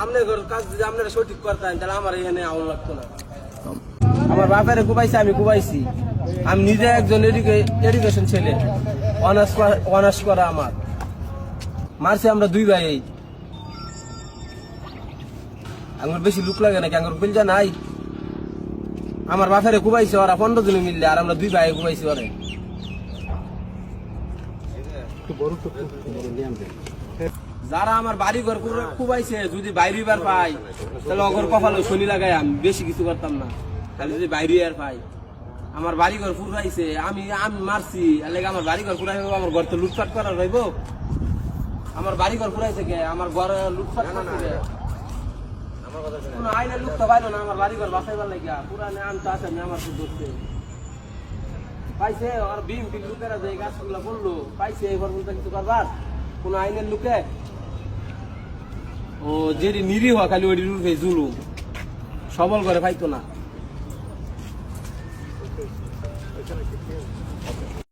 আপনার কাজ যদি আপনারা সঠিক করতেন তাহলে আমার এখানে আউন লাগতো না। আমার বাপের কুবাইছে, আমি কুবাইছি। আমি নিজে একজন এডুকেশন ছেলে, অনার্স করা আমার। মারছি আমরা 2 ভাই। আমার বেশি লুক লাগে নাকি? আমার বিলজা নাই। আমার বাপের কুবাইছে ওরা 15 জন মিললে, আর আমরা 2 ভাই কুবাইছি ওরে। যারা আমার বাড়ি ঘর কুবাইছে যদি বাইরে বার পাই তাহলে অগর কপালে শনি লাগাই, আমি বেশি কিছু করতাম না। তাহলে যদি বাইরে আর পাই, আমার বাড়ি ঘর পুরাইছে, আমি মারছি, আমার বাড়ি ঘর পুরাই, আমার ঘর তো লুটপাট করা রইব। আমার বাড়ি ঘর পুরাইছে কে? আমার ঘরে লুটপাট করছে, কোন আইনের লোক তো পাইলো না আমার বাড়ি ঘর বাঁচাইবার লাগিয়া। পুরানে আনতে আসে আমার খুব ধরছে পাইছে, আর বিএমপি লোকেরা যে গাছগুলা বললো পাইছে, এবার বলতে কিছু করবার কোন আইনের লোকে। ও যেটি নিরীহ খালি ওই রুফে জুলুম, সবল করে পাইতো না।